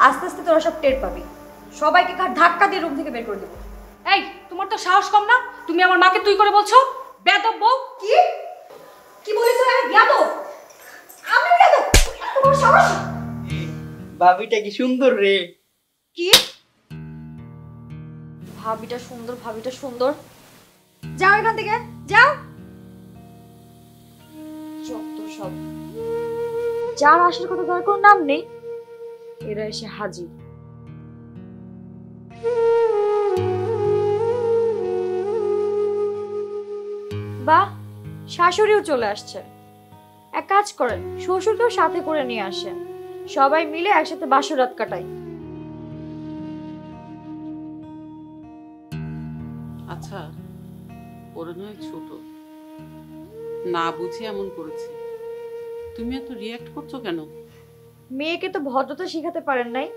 আস্তে আস্তে তোরা সব টের পাবি। সবাইকে ধাক্কা দিয়ে রুম থেকে বের করে দেবো। এই তোমার তো সাহস কম না, তুমি আমার মাকে তুই করে বলছো? বেয়াদব বউ। কি কি বলিস? আমি বেয়াদব? আমি বেয়াদব? এত বড় সাহস! ভাবিটা কি সুন্দর রে। কি ভাবিটা সুন্দর? ভাবিটা সুন্দর? যাও এখান থেকে, যাও। যত সব, যার আসার কথা তার কোনো নাম নেই, এরা এসে হাজির। বাহ, শাশুড়িও চলে আসছে। এক কাজ করেন, শ্বশুরকেও সাথে করে নিয়ে আসেন, সবাই মিলে একসাথে বাসর রাত কাটাই। আচ্ছা, ওরা নয় ছোট, না বুঝে এমন করেছে, তুমি এত রিয়াক্ট করছো কেন? মেয়েকে তো ভদ্রতা শিখাতে পারেন নাই,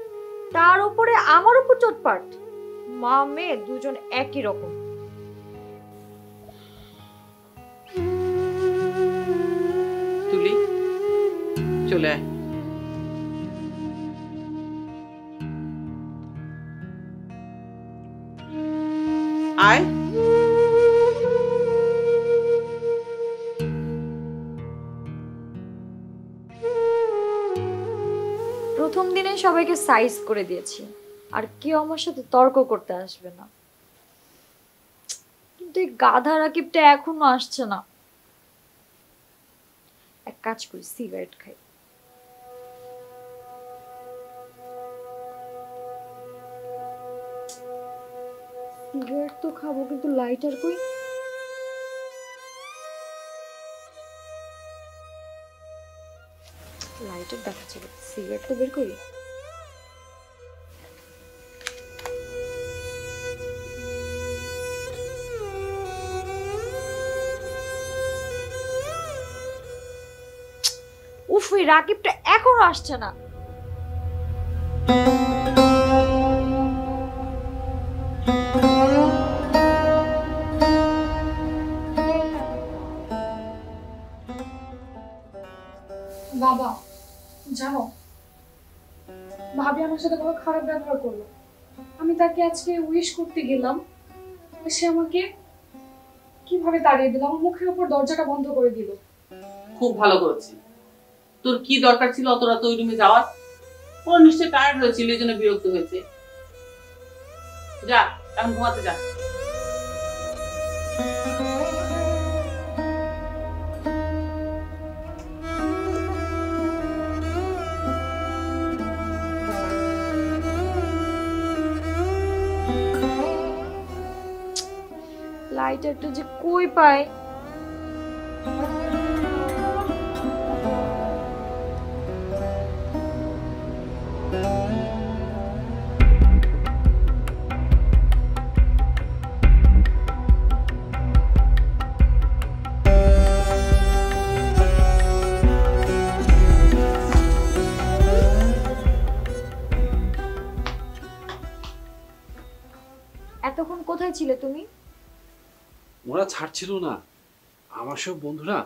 তার উপরে আমার উপর চোটপাট। মা মেয়ে দুজন একই রকম। তুলি, চলে আয়। আয়। প্রথম দিনে সবাইকে সাইজ করে দিয়েছি, আর কেউ আমার সাথে তর্ক করতে আসবে না। কিন্তু এই গাধা রাকিবটা এখনো আসছে না। এক কাজ করি, সিগারেট খাই। সিগারেট তো খাবো, কিন্তু লাইটার কই? লাইটার দেখাচ্ছে, সিগারেট তো বের করি। উফ, ওই রাকিবটা এখনো আসছে না। বাবা, জানো ভাবি আমার সাথে কোনো খারাপ ব্যবহার করলো। আমি তাকে আজকে উইশ করতে গেলাম, সে আমাকে কিভাবে তাড়িয়ে দিল, আমার মুখের উপর দরজাটা বন্ধ করে দিল। খুব ভালো করেছি। তোর কি দরকার ছিল অত রাত ওই রুমে যাওয়ার? ও নিশ্চয়ই টায়ার্ড হয়েছিল, এই জন্য বিরক্ত হয়েছে। যা, এখন ঘুমাতে যা। লাইটারটা যে কই পায়? এতক্ষণ কোথায় ছিলে তুমি? ওরা ছাড়ছিল না, আমার সব বন্ধুরা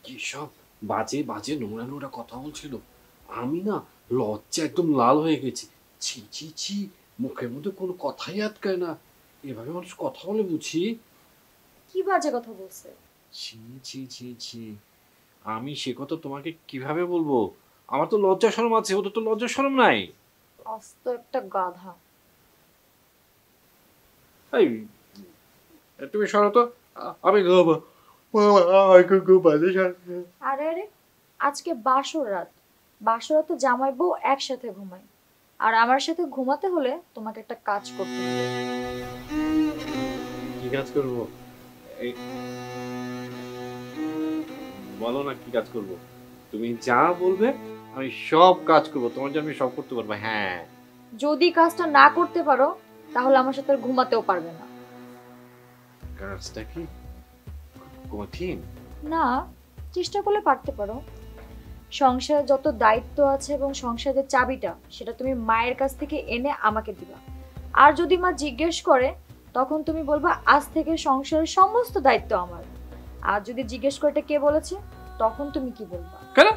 কি সব বাজে বাজে নোংরা নোংরা কথা বলছিল। আমি না লজ্জা একদম লাল হয়ে গেছি। ছি ছি ছি, মুখের মধ্যে কোনো কথাই আটকায় না। এভাবে মানুষ কথা বলে বুঝি? কি বাজে কথা বলছে? ছি ছি ছি ছি, আমি সে কথা তোমাকে কিভাবে বলবো? আমার তো লজ্জা শরম আছে, ওদের তো লজ্জা শরম নাই। আস্ত একটা গাধা। এই তুমি সরো তো, আমি ঘুমাবো। আরে আরে, আজকে বাসর রাত, বাসর রাতে জামাই বউ একসাথে ঘুমায়, আর আমার সাথে ঘুমাতে হলে তোমাকে একটা কাজ করতে হবে। কি কাজ করবো? বলো না কি কাজ করবো? তুমি যা বলবে আমি সব কাজ করবো, তোমার জন্য আমি সব করতে পারবো। হ্যাঁ, যদি কাজটা না করতে পারো তাহলে আমার সাথে আর ঘুমাতেও পারবে না। কাজটা কি কঠিন? না, চেষ্টা করলে পারতে পারো। সংসারে যত দায়িত্ব আছে এবং সংসারের চাবিটা সেটা তুমি মায়ের কাছ থেকে এনে আমাকে দিবা। আর যদি মা জিজ্ঞেস করে তখন তুমি বলবা আজ থেকে সংসারের সমস্ত দায়িত্ব আমার। আর যদি জিজ্ঞেস করে এটা কে বলেছে, তখন তুমি কি বলবা? কেন?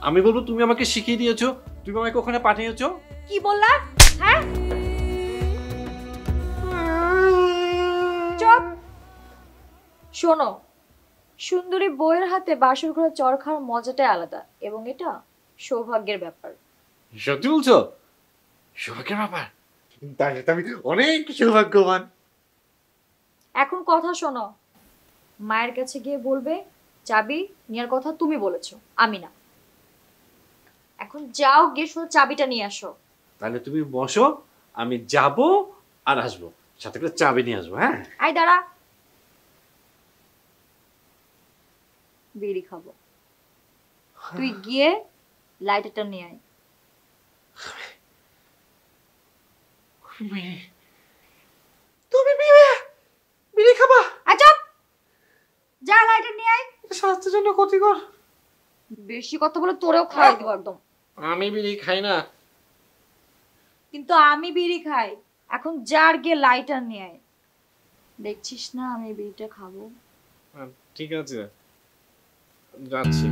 আমি বলবো তুমি আমাকে শিখিয়ে দিয়েছো, তুমি আমাকে ওখানে পাঠিয়েছো? কি বললা? হ্যাঁ, চুপ। শোনো, সুন্দরী বউয়ের হাতে বাসর ঘরে চড় খাওয়ার মজাটাই আলাদা, এবং এটা সৌভাগ্যের ব্যাপার। সত্যি বলছো? সৌভাগ্যের ব্যাপার? তাহলে তো আমি অনেক সৌভাগ্যবান। এখন কথা শোনো, মায়ের কাছে গিয়ে বলবে চাবি নেওয়ার কথা তুমি বলেছো, আমি না। এখন যাও, গিয়ে শুধু চাবিটা নিয়ে আসো। তাহলে তুমি বসো, আমি যাব আর আসবো, সাথে করে চাবি নিয়ে আসবো। হ্যাঁ, আই দাঁড়া, বিড়ি খাবো। তুই গিয়ে লাইটারটা নিয়ে আয়। তুমি বিড়ি খাবা? আচ্ছা, যা লাইটার নিয়ে আয়। স্বাস্থ্যের জন্য ক্ষতিকর। বেশি কথা বলে তোরেও খাওয়াই দিব একদম। আমি বিড়ি খাই না। কিন্তু আমি বিড়ি খাই। এখন যার গিয়ে লাইটার নিয়ে আয়। দেখছিস না আমি বিড়িটা খাবো। ঠিক আছে, যাচ্ছি।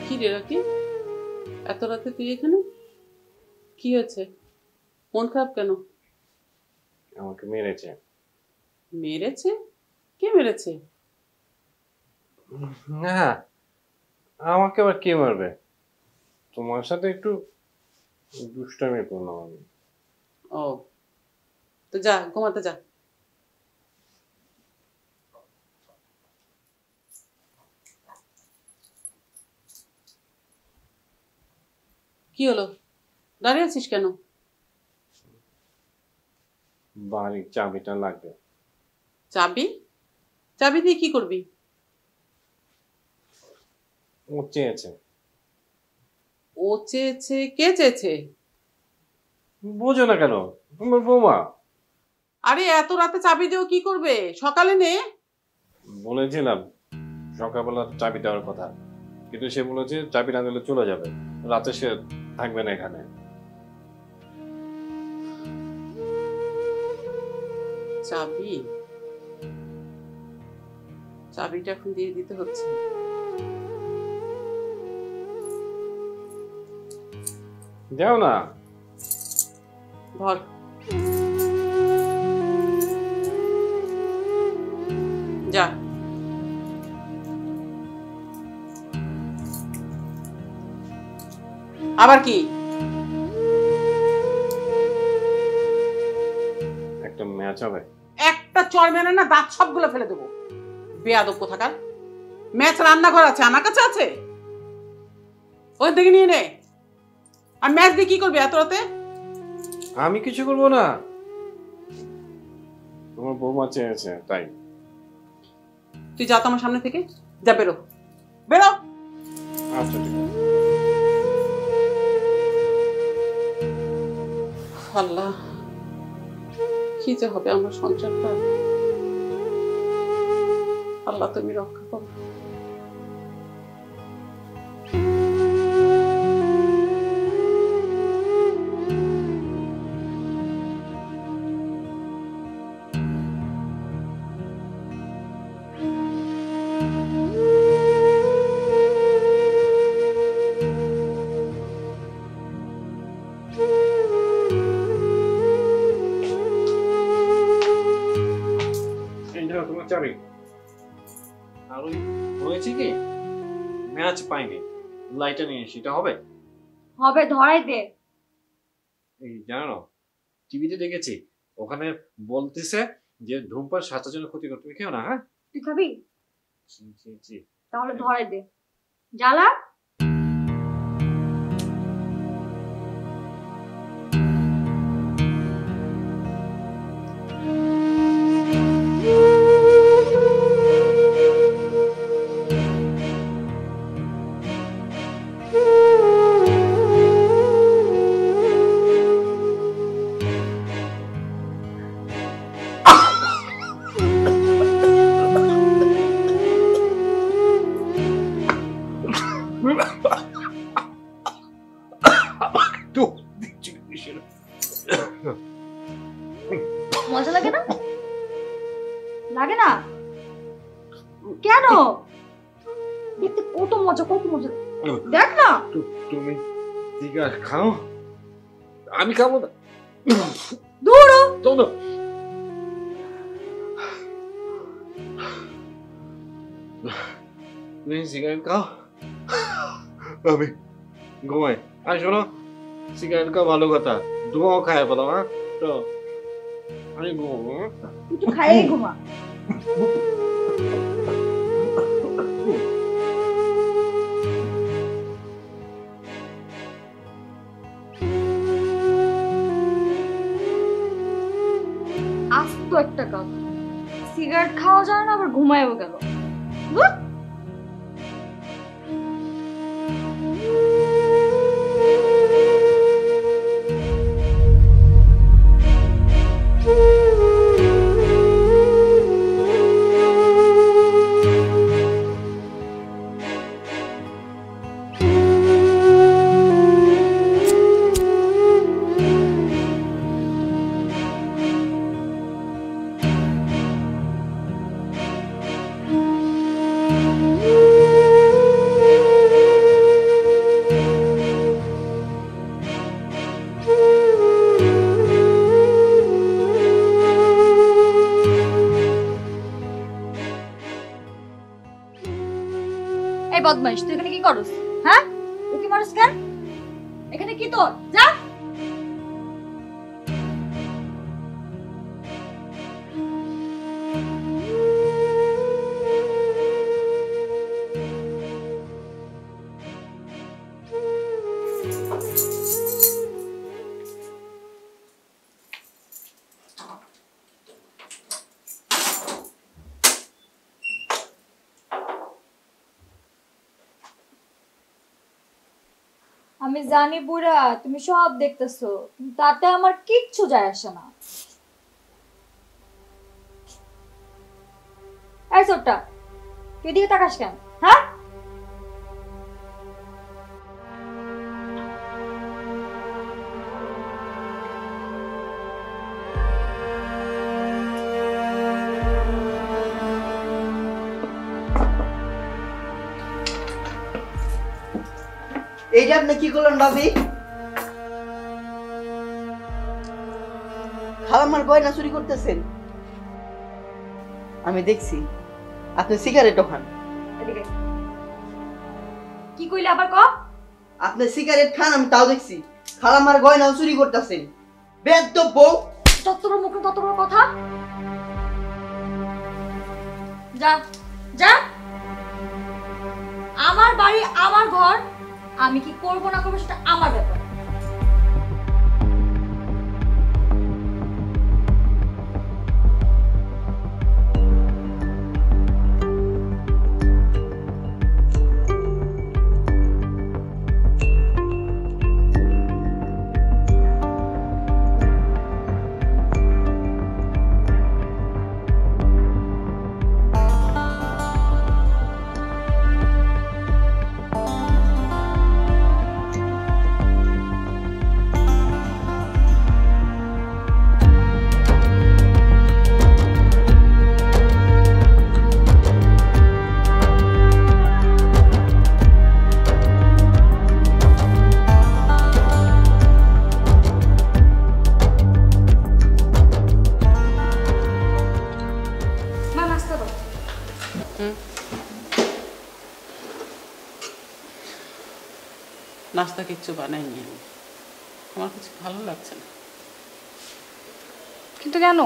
কি রে রাকি, এত রাতে তুই এখানে? কি হয়েছে? মন খারাপ কেন? আমাকে মেরেছে। মেরেছে? কে মেরেছে? না, আমাকে আবার কে মারবে? তোমার সাথে একটু দুষ্টামি করলাম আমি। ও, তো যা ঘুমাতে যা। কি হলো, দাঁড়িয়ে আছিস কেন? বাড়ির চাবিটা লাগবে। চাবি? চাবি দিয়ে কি করবি? ও চেয়েছে। ও চেয়েছে? কে চেয়েছে? বোঝো না কেন? তোমার বৌমা। আরে এত রাতে চাবি দিয়েও কি করবে? সকালে নে। বলেছিলাম সকালবেলা চাবি দেওয়ার কথা, কিন্তু সে বলেছে চাবি না দিলে চলে যাবে, রাতে সে থাকবে না এখানে। চাবি? চাবিটা এখন দিয়ে দিতে হচ্ছে। যাও না। ধর। যা। আবার কি? একটা ম্যাচ হবে। একটা চড় মেরে না দাঁত সবগুলো ফেলে দেবো। বেয়াদব কোথাকার। ম্যাচ রান্নাঘর আছে, আমার কাছে আছে। ওই থেকে নিয়ে নে। আর ম্যাচ দিয়ে কি করবি এত রাতে? আমি কিছু করবো না, তোমার বৌমা চেয়েছে তাই। তুই যা তো আমার সামনে থেকে, যা, বেরো বেরো। আচ্ছা ঠিক আছে। আল্লাহ, কি যে হবে আমার সংসারটা। আল্লাহ তুমি রক্ষা করো। এই ধরো তোমার চাবি। আর ওই হয়েছে কি, ম্যাচ পাইনি, লাইটটা নিয়ে সেটা হবে। হবে, ধরাই দে। এই জানো, টিভিতে দেখেছি ওখানে বলতেছে যে ধূমপান স্বাস্থ্যের জন্য ক্ষতিকর, তুমি খেও না। হ্যাঁ, তুই খাবি? জি, জি, জি। তাহলে ধরাই দে। জ্বালা। লাগে না? লাগে না কেন? দেখতে কত মজা, কত মজা। দেখ না। তুমি সিগারেট খাও, আমি খাবো না। দূর হ। চলো। তুমি সিগারেট খাও, আমি ঘুমাই। আর শোনো, সিগারেট খাও ভালো কথা, ধোঁয়াও খায় বলো। হ্যাঁ তো আমি ঘুমাবো। তুই তো খাইয়ে ঘুমা। আস্ত একটা কাজ, সিগারেট খাওয়া যায় না আবার ঘুমায়ও গেল। এই বদমাইশ, তুই এখানে কি করস? হ্যাঁ, উকি মারস কেন? এখানে কি তোর? যা। আমি জানি বুড়া, তুমি সব দেখতেছো, তাতে আমার কিচ্ছু যায় আসে না। এই ছোট্টা, তুই এদিকে তাকাস কেন? হ্যাঁ, এই যে আপনি কি করলেন ভাবি? খালাম্মার গয়না চুরি করতেছেন? আমি দেখছি আপনি সিগারেটও খান। এদিকে। কি কইলে আবার ক? আপনি সিগারেট খান, আমি তাও দেখছি। খালাম্মার গয়নাও চুরি করতেছেন। বেয়াদব বউ। তত বড় মুখে তত বড় কথা। যা যা, আমার বাড়ি আমার ঘর, আমি কি করব না করবো সেটা আমার ব্যাপার। নাস্তা কিচ্ছু বানাইনি আমি, আমার কিছু ভালো লাগছে না। কিন্তু কেন?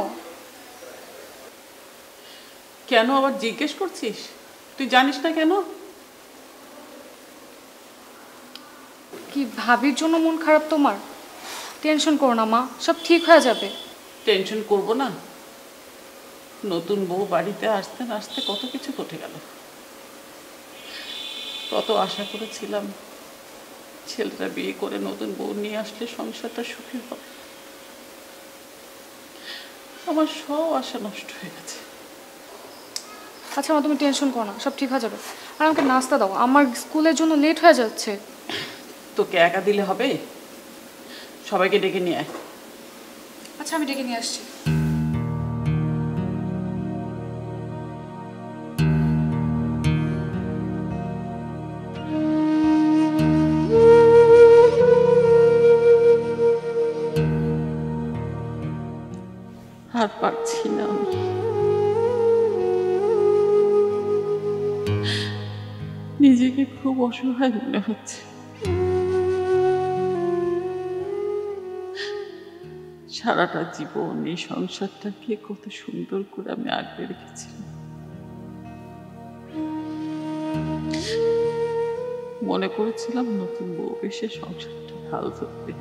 কেন আবার জিজ্ঞেস করছিস? তুই জানিস না কেন? কি ভাবির জন্য মন খারাপ তোমার? টেনশন করো না মা, সব ঠিক হয়ে যাবে। টেনশন করব না? নতুন বউ বাড়িতে আসতে না আসতে কত কিছু ঘটে গেল। কত আশা করেছিলাম ছেলেটা বিয়ে করে নতুন বউ নিয়ে আসলে সংসারটা সুখী হবে। আমার সব আশা নষ্ট হয়ে গেছে। আচ্ছা মা, তুমি টেনশন করো না, সব ঠিক হয়ে যাবে। আর আমাকে নাস্তা দাও, আমার স্কুলের জন্য লেট হয়ে যাচ্ছে। তোকে একা দিলে হবে? সবাইকে ডেকে নিয়ে আয়। আচ্ছা আমি ডেকে নিয়ে আসছি। পারছি না আমি। নিজেকে খুব অসহায় মনে হচ্ছে। সারাটা জীবন এই সংসারটাকে কত সুন্দর করে আমি আগলে রেখেছিলাম। মনে করেছিলাম নতুন বউ এসে সংসারটা হাল ধরবে,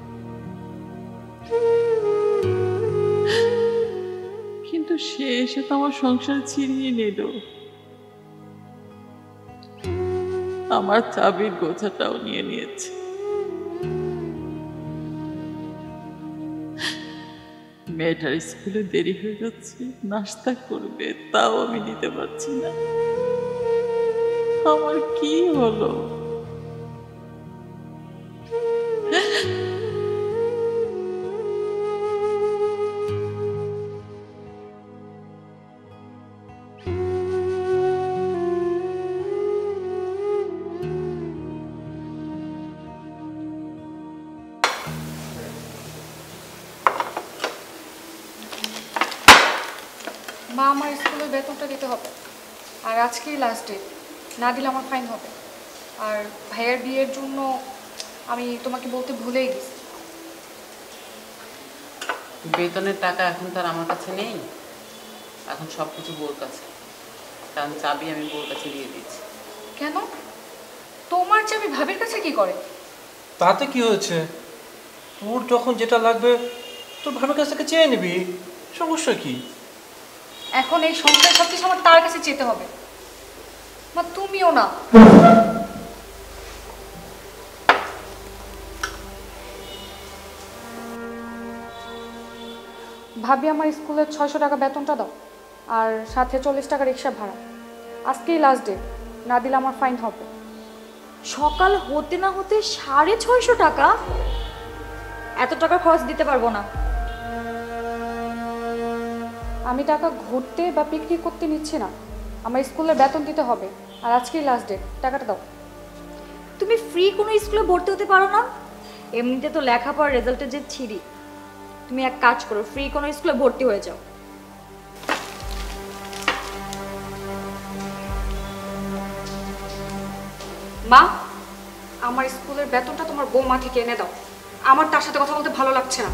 কিন্তু সে এসে তো আমার সংসার ছিনিয়ে নিল। আমার চাবির গোছাটাও নিয়ে নিয়েছে। মেয়েটার স্কুলে দেরি হয়ে যাচ্ছে, নাস্তা করবে, তাও আমি নিতে পারছি না। আমার কি হলো? মা, আমার স্কুলের বেতনটা দিতে হবে, আর আজকেই লাস্ট ডেট, না দিলে আমার ফাইন হবে। আর ভাইয়ের বিয়ের জন্য আমি তোমাকে বলতে ভুলেই গেছি। বেতনের টাকা এখন তার আমার কাছে নেই, এখন সব কিছু বোর কাছে, কারণ চাবি আমি বোর কাছে দিয়ে দিয়েছি। কেন? তোমার চাবি ভাবির কাছে কি করে? তাতে কি হয়েছে? তোর যখন যেটা লাগবে তোর ভাবের কাছ থেকে চেয়ে নিবি, সমস্যা কি? এখন এই সংসার সব কিছু আমার তার কাছে যেতে হবে। মা, তুমিও না। ভাবি, আমার স্কুলের 600 টাকা বেতনটা দাও, আর সাথে 40 টাকা রিক্সা ভাড়া। আজকেই লাস্ট ডে, না দিলে আমার ফাইন হবে। সকাল হতে না হতে 650 টাকা? এত টাকা খরচ দিতে পারবো না। আমি টাকা ঘুরতে বা পিকনিক করতে নিচ্ছি না, আমার স্কুলের বেতন দিতে হবে, আর আজকেই লাস্ট ডে, টাকাটা দাও। তুমি ফ্রি কোনো স্কুলে ভর্তি হতে পারো না? এমনিতে তো লেখাপড়ার রেজাল্টের যে ছিঁড়ি। তুমি এক কাজ করো, ফ্রি কোনো স্কুলে ভর্তি হয়ে যাও। মা, আমার স্কুলের বেতনটা তোমার বৌমা থেকে এনে দাও, আমার তার সাথে কথা বলতে ভালো লাগছে না।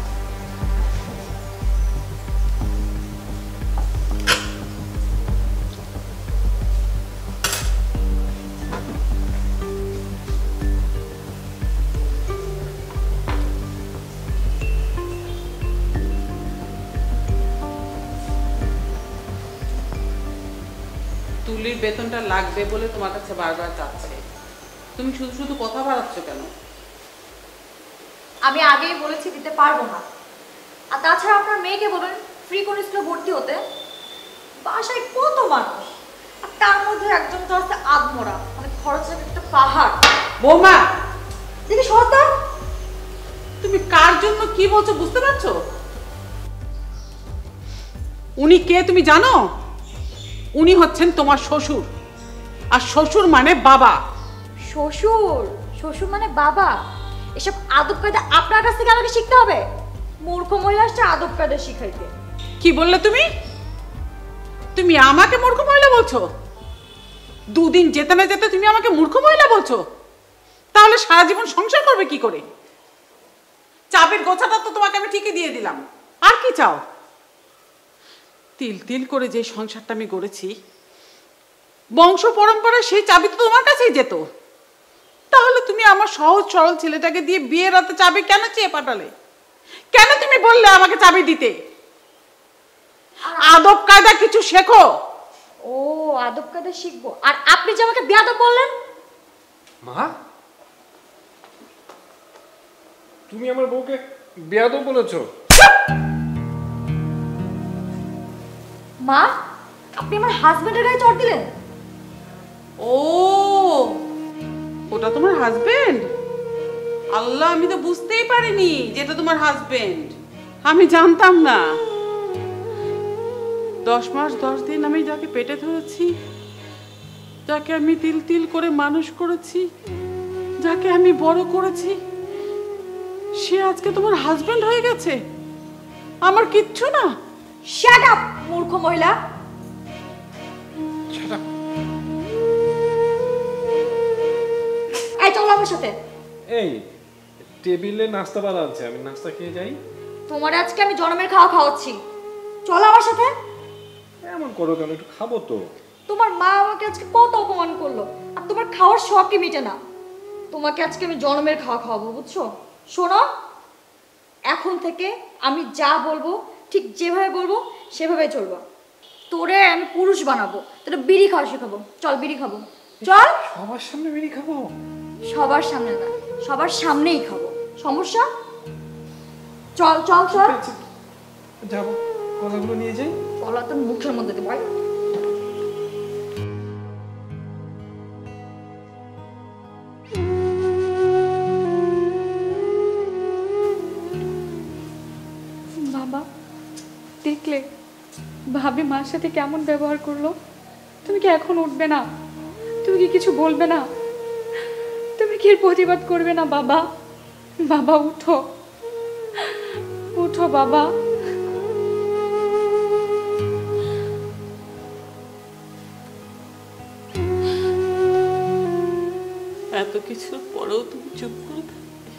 তুলির বেতনটা লাগবে বলে তোমার কাছে বারবার চাচ্ছে, তুমি শুধু শুধু কথা বাড়াচ্ছ কেন? আমি আগেই বলেছি দিতে পারবো না। আর তাছাড়া আপনার মেয়েকে বলবেন ফ্রি কোনো স্কুলে ভর্তি হতে। বাসায় কত মানুষ, আর তার মধ্যে একজন তো আছে আদমরা, মানে খরচের একটা পাহাড়। বৌমা, দেখি সরতা, তুমি কার জন্য কি বলছো বুঝতে পারছো? উনি কে তুমি জানো? উনি হচ্ছেন তোমার শ্বশুর, আর শ্বশুর মানে বাবা। শ্বশুর? শ্বশুর মানে বাবা? এসব আদব কায়দা আপনার কাছ থেকে আমাকে শিখতে হবে? মূর্খ মহিলা আসছে আদব কায়দা শিখাইতে। কি বললে তুমি? তুমি আমাকে মূর্খ মহিলা বলছো? দুদিন যেতে না যেতে তুমি আমাকে মূর্খ মহিলা বলছো? তাহলে সারা জীবন সংসার করবে কি করে? চাবির গোছাটা তো তোমাকে আমি ঠিকই দিয়ে দিলাম, আর কি চাও? তিল তিল করে যে সংসারটা আমি গড়েছি, বংশ পরম্পরায় সেই চাবি তো তোমার কাছেই যেত। তাহলে তুমি আমার সহজ সরল ছেলেটাকে দিয়ে বিয়ের রাতে চাবি কেন চেয়ে পাঠালে? কেন তুমি বললে আমাকে চাবি দিতে? আদব কায়দা কিছু শেখো। ও, আদব কায়দা শিখবো? আর আপনি যে আমাকে বেয়াদব বললেন। মা, তুমি আমার বউকে বেয়াদব বলেছো? মা, আপনি আমার হাজবেন্ডের গায়ে চড় দিলেন। ও, ওটা তোমার হাজবেন্ড? আল্লাহ, আমি তো বুঝতেই পারিনি যেটা তোমার হাজবেন্ড। আমি জানতাম না। 10 মাস 10 দিন আমি যাকে পেটে ধরেছি, যাকে আমি তিল তিল করে মানুষ করেছি, যাকে আমি বড় করেছি, সে আজকে তোমার হাজবেন্ড হয়ে গেছে। আমার কিচ্ছু না। শাট আপ মূর্খ মহিলা। এই চলো আমার সাথে। এই টেবিলে নাস্তা বানা আছে, আমি নাস্তা খেয়ে যাই। তোমার আজকে আমি জনমের খাওয়া খাওয়াচ্ছি, চলো আমার সাথে। এমন করো কেন, একটু খাবো তো। তোমার মা আমাকে আজকে কত অপমান করলো, আর তোমার খাওয়ার শখই মিটে না। তোমাকে আজকে আমি জনমের খাওয়া খাওয়াবো, বুঝছো? শোনো, এখন থেকে আমি যা বলবো ঠিক যেভাবে বলবো সেভাবে চলবো। তোরে আমি পুরুষ বানাবো, তোরে বিড়ি খাওয়া শেখাবো। চল বিড়ি খাবো, চল। সবার সামনে বিড়ি খাবো? সবার সামনে না, সবার সামনেই খাবো। সমস্যা? চল চল চল। যাবো, কলাগুলো নিয়ে যাই। কলা তোর মুখের মধ্যে দে ভাই। বাবা, দেখলে ভাবি মার সাথে কেমন ব্যবহার করলো? তুমি কি এখন উঠবে না? তুমি কি কিছু বলবে না? তুমি কি এর প্রতিবাদ করবে না? বাবা, বাবা উঠো, উঠো বাবা। এত কিছুর পরেও তুমি চুপ করে থাকবে?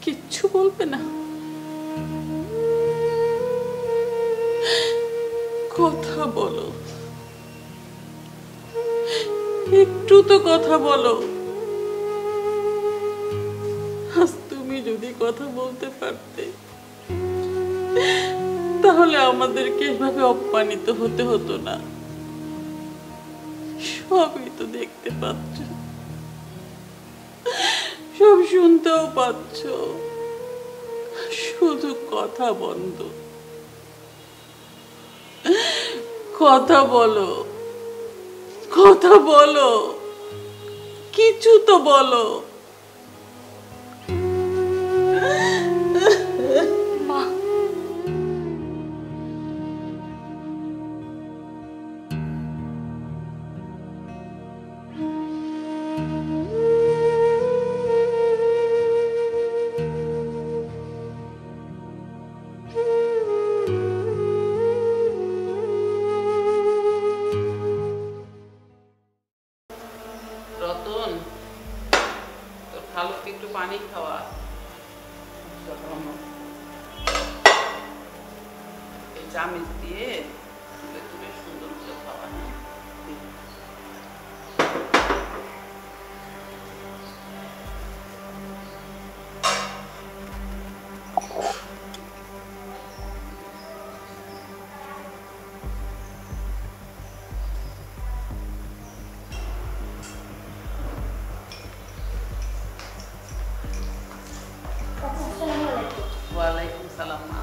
কিচ্ছু বলবে না? কথা বলো, একটু তো কথা বলো। আজ তুমি যদি কথা বলতে পারতে তাহলে আমাদেরকে এভাবে অপমানিত হতে হতো না। সবই তো দেখতে পাচ্ছ, সব শুনতেও পাচ্ছ, শুধু কথা বন্ধ। কথা বলো, কথা বলো, কিছু তো বলো। মা, রতন, তোর খালুকে একটু পানি খাওয়া। এই চামিচ দিয়ে তুলে তুলে সুন্দর করে খাওয়া। ওয়ালাইকুম সালাম মা।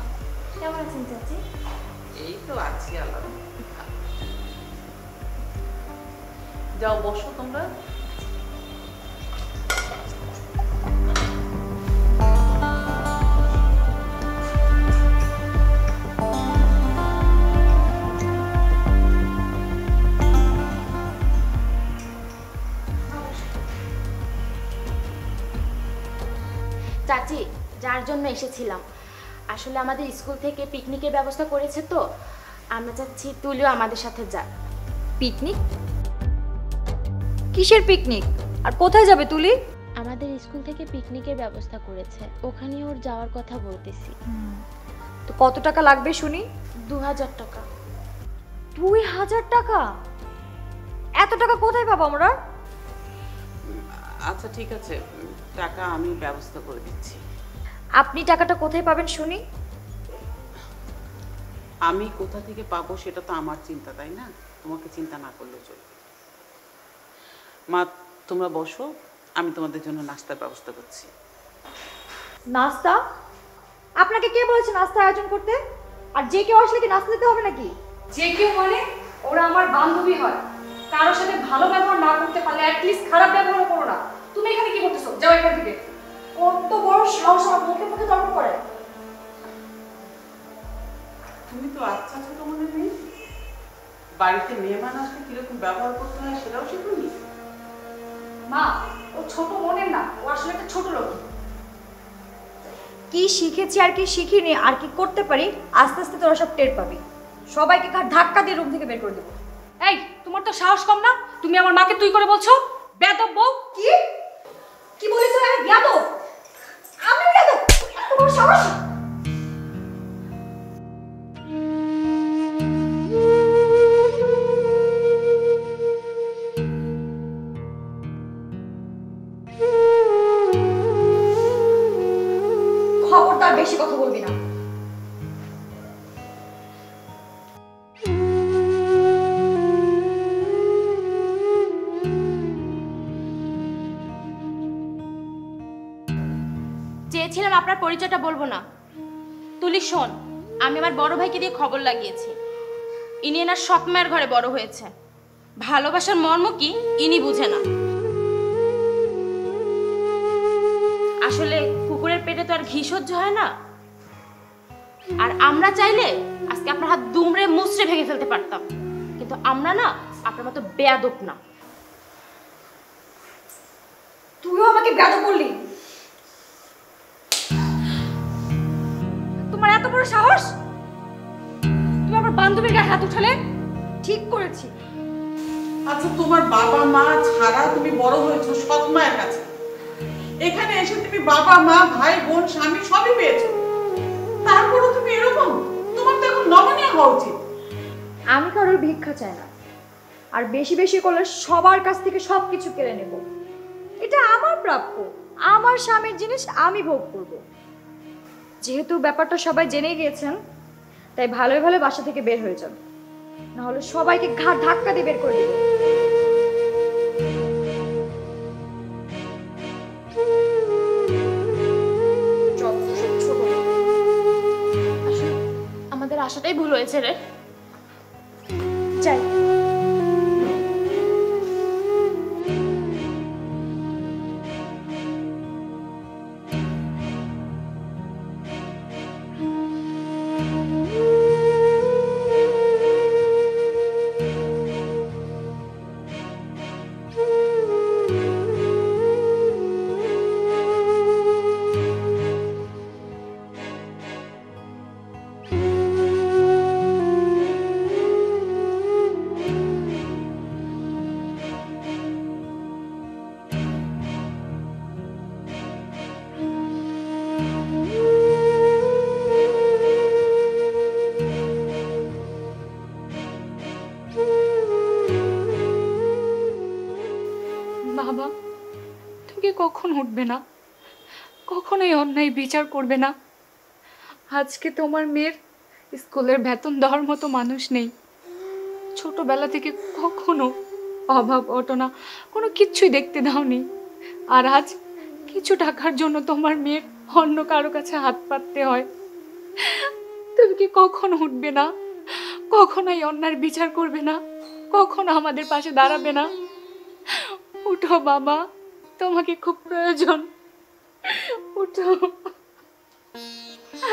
কেমন আছেন চাচি? এই তো আছি আল্লাহ। যাও বসো তোমরা। চাচি, যার জন্য এসেছিলাম, আসলে আমাদের স্কুল থেকে পিকনিকের ব্যবস্থা করেছে, তো আমরা চাচ্ছি তুলিও আমাদের সাথে যাক। পিকনিক? কিসের পিকনিক? আর কোথায় যাবে তুলি? আমাদের স্কুল থেকে পিকনিকের ব্যবস্থা করেছে, ওখানে ওর যাওয়ার কথা বলতেছি। তো কত টাকা লাগবে শুনি? 2000 টাকা। 2000 টাকা? এত টাকা কোথায় পাবো আমরা? আচ্ছা ঠিক আছে, টাকা আমি ব্যবস্থা করে দিচ্ছি। আপনি টাকাটা কোথায় পাবেন শুনি? আমি কোথা থেকে পাবো সেটা তো আমার চিন্তা, তাই না? তোমাকে চিন্তা না করলে চলবে। মা তোমরা বসো, আমি তোমাদের জন্য নাস্তার ব্যবস্থা করছি। নাস্তা? আপনাকে কে বলেছে নাস্তা আয়োজন করতে? আর যে কেউ আসলে কি নাস্তা দিতে হবে নাকি? যে কেউ মানে ওরা আমার বান্ধবী হয়। কারোর সাথে ভালো ব্যবহার না করতে পারলে অ্যাটলিস্ট খারাপ ব্যবহার করো না। তুমি এখানে কি করতেছো? যাও এখান থেকে। কত বড় সাহস আমার মুখে মুখে তর্ক করে! তুমি তো আচ্ছা ছোট মনে নেই, বাড়িতে মেহমান আসলে কিরকম ব্যবহার করতে হয় সেটাও শিখুনি। মা, ও ছোট মনের না, ও আসলে একটা ছোট লোক। কি শিখেছি আর কি শিখিনি আর কি করতে পারি আস্তে আস্তে তোরা সব টের পাবি। সবাইকে ধাক্কা দিয়ে রুম থেকে বের করে দেবো। এই তোমার তো সাহস কম না, তুমি আমার মাকে তুই করে বলছো? বেয়াদব বউ। কি কি বলিস তুই? আমি বেয়াদব? আমি বেয়াদব? এত বড় সাহস! খবরদার বেশি কথা বলবি না। চেয়েছিলাম আপনার পরিচয়টা বলবো না। তুলি শোন, আমি আমার বড় ভাইকে দিয়ে খবর লাগিয়েছি। ইনি এনার সৎ মায়ের ঘরে বড় হয়েছে। ভালোবাসার মর্ম কি ইনি বুঝে না। আসলে কুকুরের পেটে তো আর ঘি সহ্য হয় না। আর আমরা চাইলে আজকে আপনার হাত দুমড়ে মুচড়ে ভেঙে ফেলতে পারতাম, কিন্তু আমরা না আপনার মতো বেয়াদব না। তুইও আমাকে বেয়াদব বললি? তোমার এত বড় সাহস, তুমি আমার বান্ধবীর গায়ে হাত উঠালে? ঠিক করেছি। আচ্ছা, তোমার বাবা মা ছাড়া তুমি বড় হয়েছো সৎ মায়ের কাছে। এখানে এসে তুমি বাবা মা ভাই বোন স্বামী সবই পেয়েছো, তারপরও তুমি এরকম? তোমার তো এখন নমনীয় হওয়া উচিত। আমি কারোর ভিক্ষা চাই না, আর বেশি বেশি করলে সবার কাছ থেকে সবকিছু কেড়ে নেব। এটা আমার প্রাপ্য, আমার স্বামীর জিনিস আমি ভোগ করব। যেহেতু ব্যাপারটা সবাই জেনে গিয়েছেন, তাই ভালোই ভালো বাসা থেকে বের হয়ে যান, না হলে সবাইকে ঘাট ধাক্কা দিয়ে বের করে দেব। আসলে আমাদের আশাটাই ভুল হয়েছে রে। যাই। বাবা, তুমি কি কখন উঠবে না? কখন এই অন্যায় বিচার করবে না? আজকে তোমার মেয়ের স্কুলের বেতন দেওয়ার মতো মানুষ নেই। ছোটবেলা থেকে কখনো অভাব অটনা কোনো কিচ্ছুই দেখতে দাওনি, আর আজ কিছু টাকার জন্য তোমার মেয়ের অন্য কারো কাছে হাত পাততে হয়। তুমি কি কখনো উঠবে না? কখনো এই অন্যায়ের বিচার করবে না? কখনো আমাদের পাশে দাঁড়াবে না? উঠো বাবা, তোমাকে খুব প্রয়োজন। উঠো,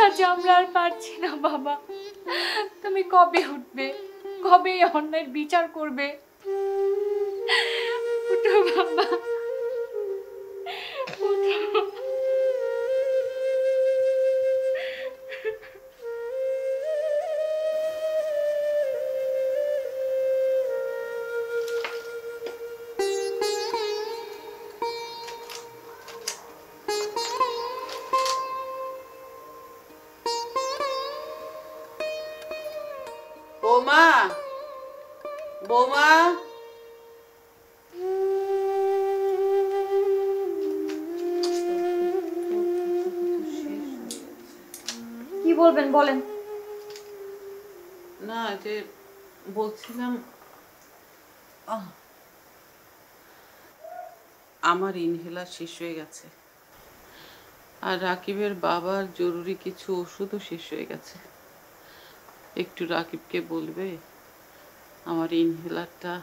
আজ আমরা আর পারছি না বাবা। তুমি কবে উঠবে? কবে এই অন্যায়ের বিচার করবে? উঠো বাবা, উঠো। বৌমা, বৌমা, কি বলবেন বলেন। না যে বলছিলাম, আমার ইনহেলার শেষ হয়ে গেছে, আর রাকিবের বাবার জরুরি কিছু ওষুধও শেষ হয়ে গেছে। একটু রাকিবকে বলবে আমার ইনহেলারটা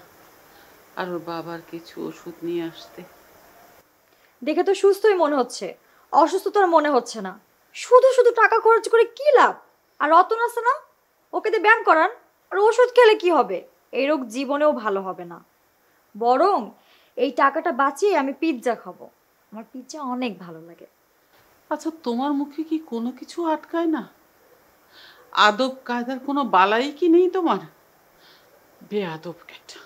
আর ওর বাবার কিছু ওষুধ নিয়ে আসতে। দেখে তো সুস্থই মনে হচ্ছে, অসুস্থতার মনে হচ্ছে না। শুধু শুধু টাকা খরচ করে কি লাভ? আর রতন আছে না, ওকে দিয়ে ব্যায়াম করান। আর ওষুধ খেলে কি হবে? এই রোগ জীবনেও ভালো হবে না। বরং এই টাকাটা বাঁচিয়ে আমি পিৎজা খাবো। আমার পিৎজা অনেক ভালো লাগে। আচ্ছা, তোমার মুখে কি কোনো কিছু আটকায় না? আদব কায়দার কোনো বালাই কি নেই তোমার? বেয়াদব কেটা।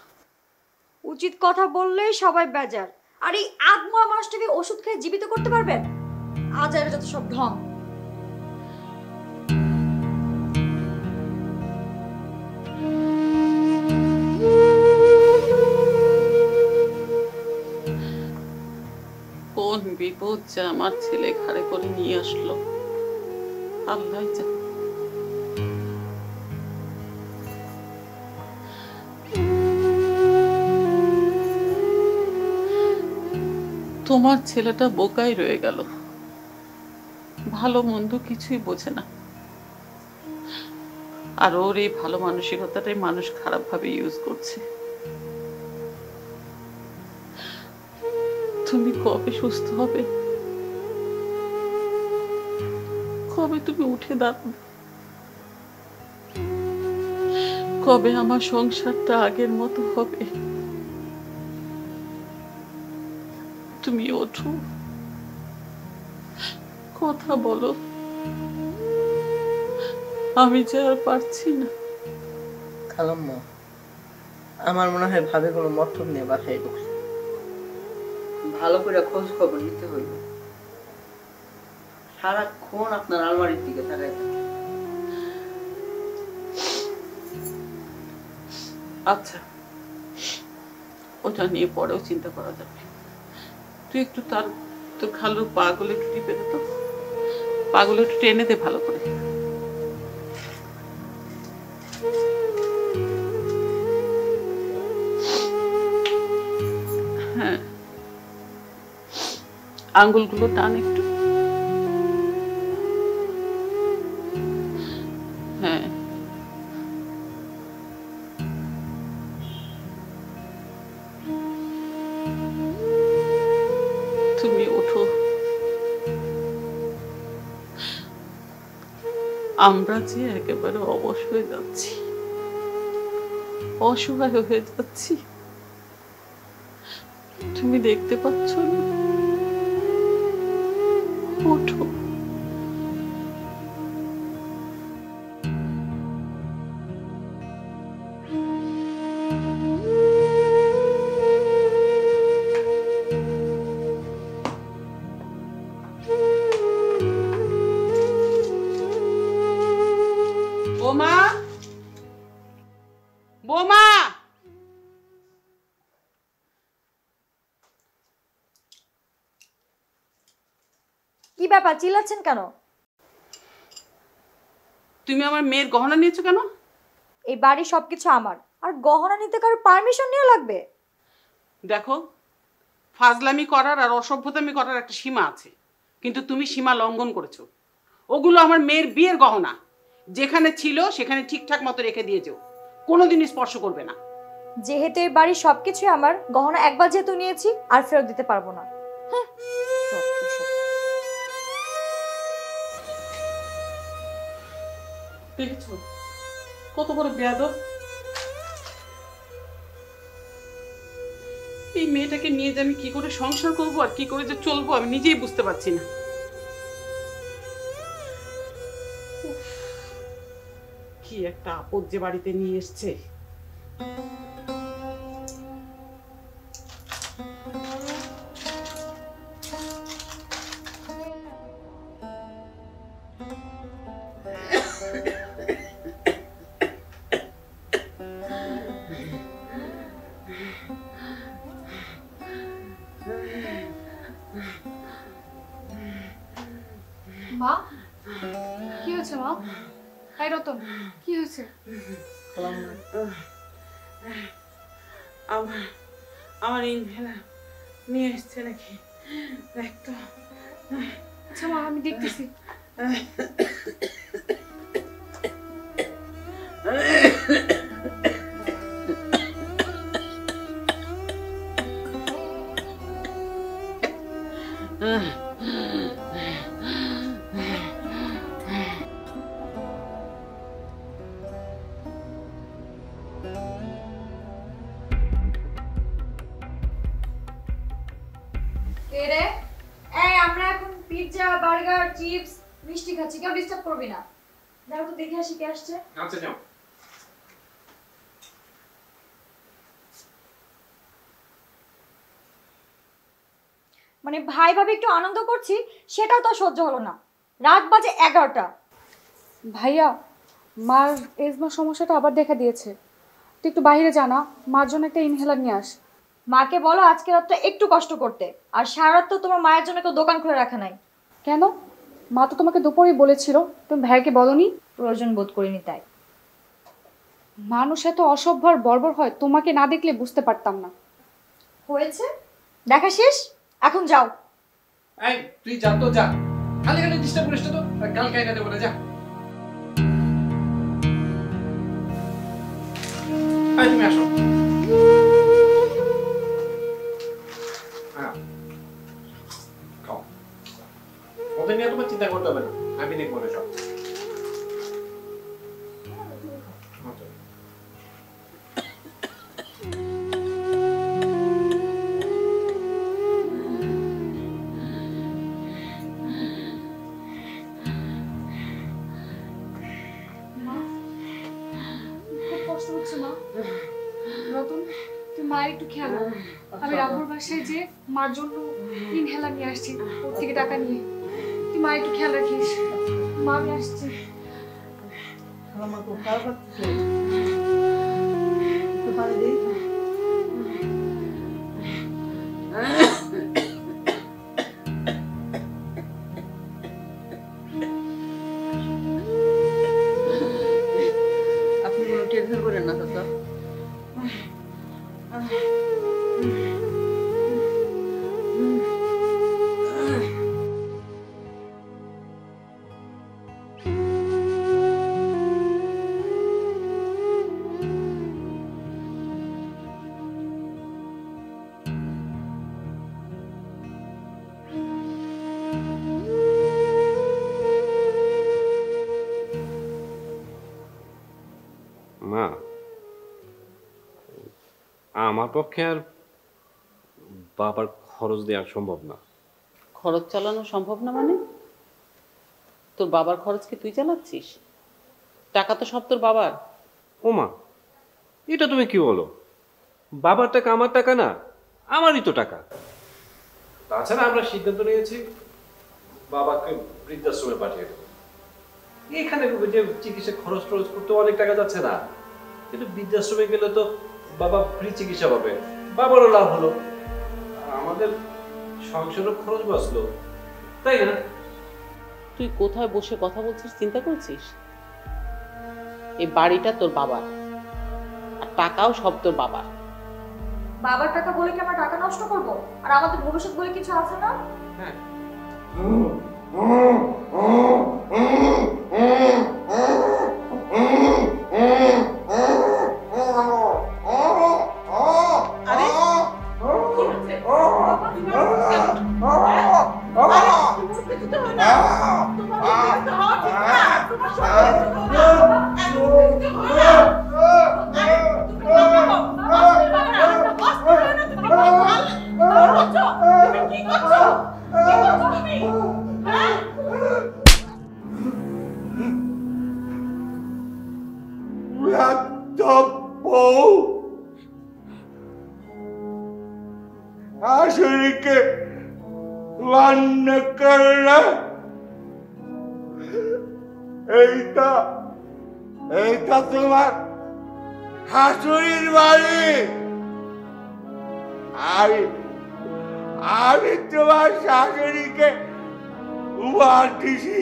উচিত কথা বললেই সবাই বেজার। আর এই আদমা মানুষটাকে ওষুধ খেয়ে জীবিত করতে পারবেন? আজারে যত সব ঢং। কোন বিপদ যে আমার ছেলে ঘাড়ে করে নিয়ে আসলো, আল্লাহ জানে। তোমার ছেলেটা বোকাই রয়ে গেল, ভালো মন্দ কিছুই বোঝে না। আর ওর এই ভালো মানসিকতাটাই মানুষ খারাপ ভাবে ইউজ করছে। তুমি কবে সুস্থ হবে? কবে তুমি উঠে দাঁড়াবে? কবে আমার সংসারটা আগের মতো হবে? তুমি ওঠো, কথা বলো। আমি যে আর পারছি না। খালাম্মা, আমার মনে হয় ভাবে কোনো মতলব নিয়ে বাসায় ঢুকছে। ভালো করে খোঁজ খবর নিতে হইবে। সারাক্ষণ আপনার আলমারির দিকে তাকাই থাকে। আচ্ছা, ওটা নিয়ে পরেও চিন্তা করা যাবে। তুই একটু তোর খালুর পাগুলো একটু টিপে দে তো, পাগুলো একটু টেনে দে ভালো করে। হ্যাঁ, আঙ্গুলগুলো টান একটু। হ্যাঁ, তুমি ওঠো। আমরা যে একেবারে অবশ হয়ে যাচ্ছি, অসহায় হয়ে যাচ্ছি, তুমি দেখতে পাচ্ছ না? ওঠো। বোমা, বোমা, কি ব্যাপার, চিল্লাচ্ছেন কেন? তুমি আমার মেয়ের গহনা নিয়েছো কেন? এই বাড়ি সবকিছু আমার, আর গহনা নিতে কারো পারমিশন নেওয়া লাগবে? দেখো, ফাজলামি করার আর অসভ্যতামি করার একটা সীমা আছে, কিন্তু তুমি সীমা লঙ্ঘন করেছো। ওগুলো আমার মেয়ের বিয়ের গহনা, যেখানে ছিল সেখানে ঠিকঠাক মতো রেখে দিয়েছো, কোনোদিন স্পর্শ করবে না। যেহেতু এই বাড়ির সবকিছু আমার, গহনা একবার যেহেতু নিয়েছি আর ফেরত দিতে পারবো না। দেখেছো কত বড় বেয়াদব? এই মেয়েটাকে নিয়ে যে আমি কি করে সংসার করবো আর কি করে যে চলবো আমি নিজেই বুঝতে পারছি না। কি একটা আপদ যে বাড়িতে নিয়ে এসছে। মা, কি হয়েছে মা? এই রতন, কি হয়েছে? আমার ইনহেলার নিয়ে এসছে নাকি দেখ তো। আচ্ছা মা, আমি দেখতেছি। আমরা এখন পিৎজা, বার্গার চিপস মিষ্টি খাচ্ছি, কেউ ডিস্টার্ব করবি না। দেখো তো দেখে আসি কে আসছে। আচ্ছা যাও। মানে ভাই ভাবি একটু আনন্দ করছি, সেটাও তো সহ্য হলো না। রাত বাজে 11টা। ভাইয়া, মার এজমা সমস্যাটা আবার দেখা দিয়েছে। তুই একটু বাইরে জানা, মার জন্য একটা ইনহেলার নিয়ে আস। মাকে বলো আজকে রাতটা একটু কষ্ট করতে, আর সারা রাত তো তোমার মায়ের জন্য কেউ দোকান খুলে রাখা নাই। কেন? মা তো তোমাকে দুপুরেই বলেছিল, তুমি ভাইকে বলনি? প্রয়োজন বোধ করিনি তাই। মানুষ এত অসভ্য আর বর্বর হয়, তোমাকে না দেখলে বুঝতে পারতাম না। হয়েছে, দেখা শেষ, এখন যাও। এই তুই যা তো যা, খালি খালি ডিস্টার্ব করিস না তো, কাল কাইনা দেবো না, যা। এই তুমি আসো। হ্যাঁ খাও, ওদের নিয়ে তোমার চিন্তা করতে হবে না, আমি দেখবো না সব। খুব কষ্ট হচ্ছে মা। রতন, তুই মায়ের একটু খেয়াল রাখ। আমি রামপুর বাসায় যে মার জন্য ইনহেলার নিয়ে আসছি, ওর থেকে টাকা নিয়ে। তুই মায়ের একটু খেয়াল রাখিস। মা, আমি আসছি। খালাম্মা খুব খারাপ লাগছে, একটু পানি দিই। আপনি কোনো টেনশন করেন না চাচা। মা, আমার পক্ষে আর বাবার খরচ দেওয়া সম্ভব না। খরচ চালানো সম্ভব না মানে? তোর বাবার খরচ কি তুই চালাচ্ছিস? টাকা তো সব তোর বাবার। ও মা, এটা তুমি কি বলো? বাবার টাকা আমার টাকা না, আমারই তো টাকা। তাছাড়া আমরা সিদ্ধান্ত নিয়েছি বাবাকে বৃদ্ধাশ্রমে পাঠিয়ে দেবো। এখানে যে চিকিৎসা খরচ টরচ করতে অনেক টাকা যাচ্ছে না, কিন্তু বৃদ্ধাশ্রমে গেলে তো বাবা ফ্রি চিকিৎসা পাবে, বাবারও লাভ হলো, আমাদের সংসারও খরচ বাঁচলো, তাই না? তুই কোথায় বসে কথা বলছিস চিন্তা করছিস? এই বাড়িটা তোর বাবার, আর টাকাও সব তোর বাবার। বাবার টাকা বলে কি আমরা টাকা নষ্ট করব? আর আমাদের ভবিষ্যৎ বলে কিছু আছে না? হ্যাঁ। শাশুড়িকে রান্না করলে এইটা তোমার শাশুড়ির বাড়ি। আমি তোমার শাশুড়িকে উপহার দিছি,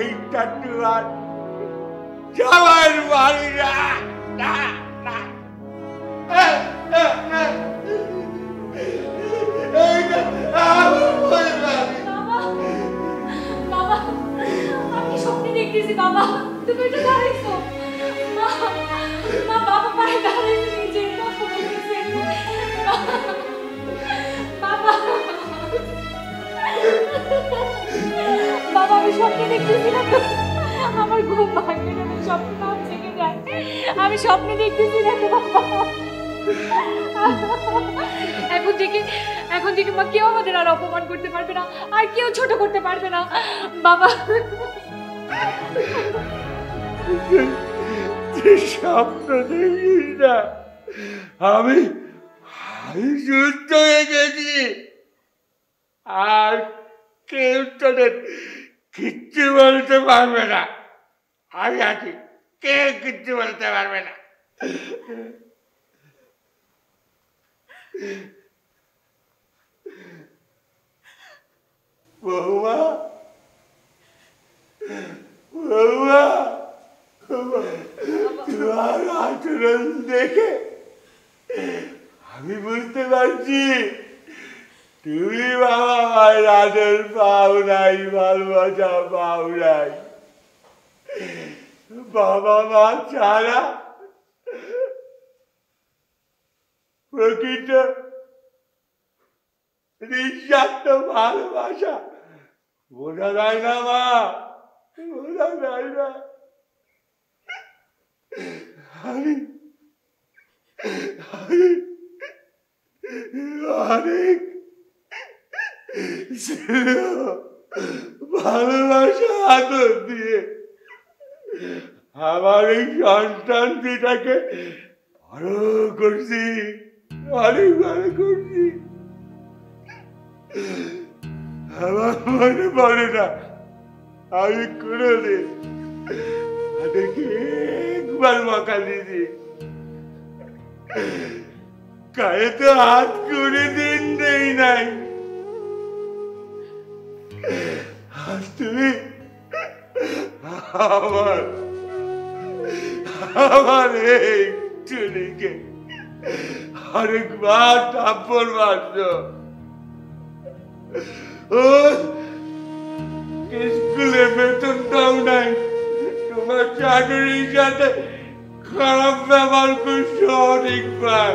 এইটা তোমার জামাইয়ের বাড়ি না। বাবা, আমি স্বপ্নে দেখতেছি। বাবা, তুমি এটা দাঁড়াইছো? মা, বাবা পায়ে দাঁড়াইছে নিজে। বাবা, বাবা, আমি স্বপ্নে দেখতেছি না তো, আমার ঘুম ভাঙে না, আমি স্বপ্ন জেগে যায়, আমি স্বপ্নে দেখতেছি না তো বাবা। এখন থেকে মা কেউ আমাদের আর অপমান করতে পারবে না, আর কেউ ছোট করতে পারবে না বাবা। স্বপ্ন দেখিস না, আমি সুস্থ হয়ে গেছি, আর কেউ তোদের কিচ্ছু বলতে পারবে না। আমি আছি, কেউ কিচ্ছু বলতে পারবে না। বৌমা, বৌমা, তোমার আচরণ দেখে আমি বুঝতে পারছি তুমি বাবা মায়ের আদর পাও নাই, ভালোবাসা পাও নাই। বাবা মা ছাড়া প্রকৃত নিঃস্বার্থ ভালোবাসা বোঝা যায় না মা, বোঝা যায় না। আমি অনেক ভালোবাসা আদর দিয়ে আমার এই সন্তান দুটাকে বড় করছি, অনেক বড় করছি। আমার মনে পড়ে না আমি কোনোদিন তাদেরকে একবার বকা দিয়েছি, গায়ে তো হাত করে দিন নেই নাই। আজ তুমি আমার এই চুরিকে অনেকবার থাপ্পড় মারছ। স্কুলে বেতনটাও নাই, তোমার চাকরির সাথে খারাপ ব্যবহার করছো অনেকবার,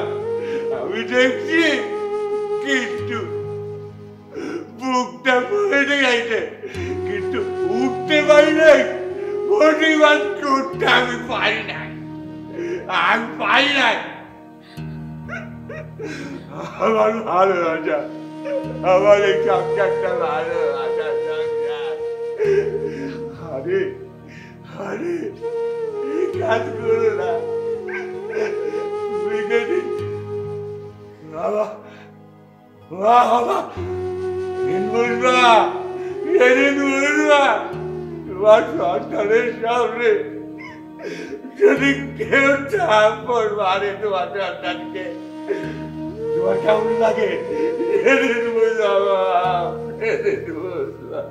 আমি দেখছি। কিন্তু বুকটা পড়ে গেছে, কিন্তু উঠতে পারি নাই, প্রতিবাদ করতে আমি পারি নাই, আমি পারি নাই। আমার ভালোবাসা, আমার এই সংসারটা ভালোবাসা সংসার। আরে আরে এই কাজ করো না, বুঝে দিচ্ছি বাবা, বাবা বুঝবা, যেদিন বুঝবা তোমার সন্তানের সামনে যদি কেউ থাপ্পড় মারে তোমার সন্তানকে, তোমার কেমন লাগে সেদিন বুঝবা, সেদিন বুঝবা।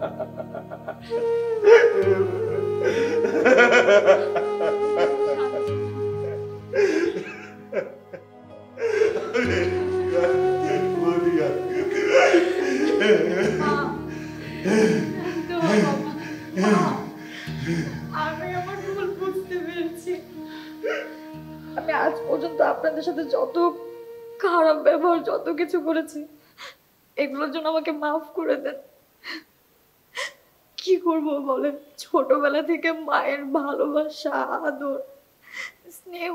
আমি আমার ভুল বুঝতে পেরেছি। আমি আজ পর্যন্ত আপনাদের সাথে যত খারাপ ব্যবহার, যত কিছু করেছি, এগুলোর জন্য আমাকে মাফ করে দেন। কি করবো বলেন, ছোটবেলা থেকে মায়ের ভালোবাসা, আদর, স্নেহ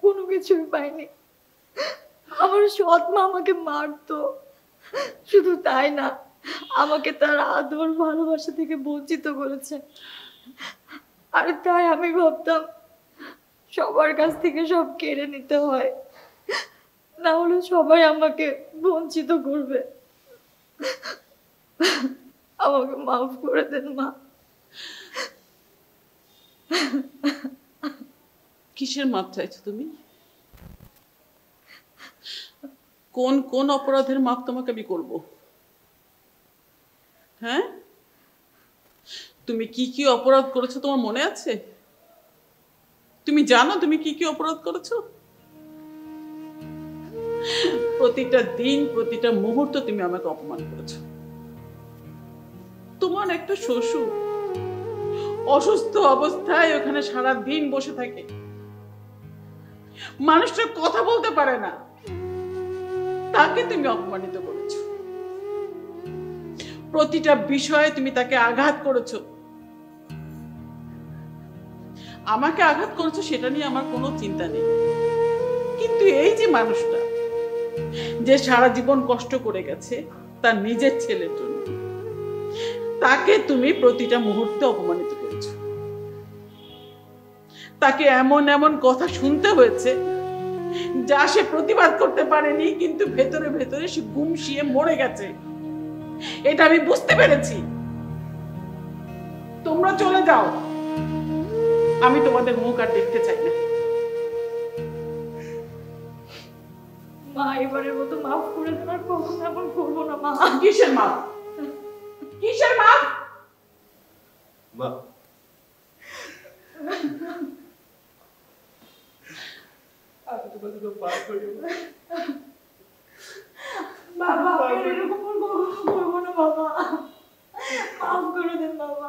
কোনো কিছুই পাইনি। আমার সৎ মা আমাকে মারতো, শুধু তাই না, আমাকে তার আদর ভালোবাসা থেকে বঞ্চিত করেছে। আর তাই আমি ভাবতাম সবার কাছ থেকে সব কেড়ে নিতে হয়, না হলে সবাই আমাকে বঞ্চিত করবে। আমাকে মাফ করে দেন মা। কিসের মাপ চাইছো তুমি? কোন কোন অপরাধের মাপ তোমাকে আমি করব? হ্যাঁ, তুমি কি কি অপরাধ করেছো তোমার মনে আছে? তুমি জানো তুমি কি কি অপরাধ করেছো? প্রতিটা দিন, প্রতিটা মুহূর্ত তুমি আমাকে অপমান করেছো। তোমার একটা শ্বশুর অসুস্থ অবস্থায় ওখানে সারা দিন বসে থাকে, মানুষটা কথা বলতে পারে না, তাকে তুমি অপমানিত করেছো। প্রতিটা বিষয়ে তুমি তাকে আঘাত করেছো। আমাকে আঘাত করেছো সেটা নিয়ে আমার কোনো চিন্তা নেই, কিন্তু এই যে মানুষটা যে সারা জীবন কষ্ট করে গেছে তার নিজের ছেলের জন্য, তাকে তুমি প্রতিটা মুহূর্তে অপমানিত করেছো। তাকে এমন এমন কথা শুনতে হয়েছে যা সে প্রতিবাদ করতে পারেনি, কিন্তু ভেতরে ভেতরে সে গুমসিয়ে মরে গেছে। এটা আমি বুঝতে পেরেছি। তোমরা চলে যাও, আমি তোমাদের মুখ আর দেখতে চাই না। মা এবারের মতো মাফ করে দেন, আর কখনো এমন করবো না মা। কিসের মাপ? কিসের মাপ? মা আমি তোমাকে তো মাফ করে দেব বাবা, আমি এরকম আর কখনো করবো না বাবা, মাফ করে দেন বাবা।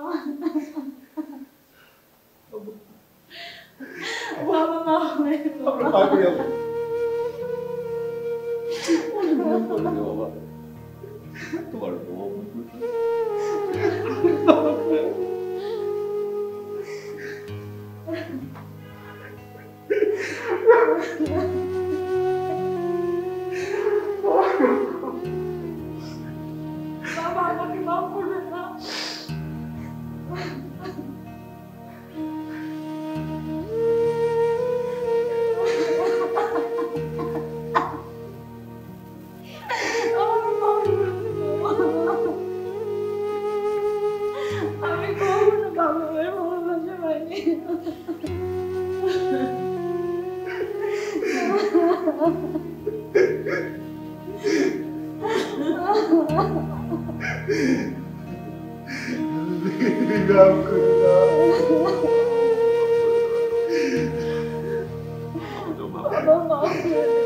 বাবা মাফ করে দেন বাবা। তোমার বাবা আমাকে মাফ করবেন না। আমি কখনো বাবার ভালোবাসা পাইনি। বাবা মাফ করে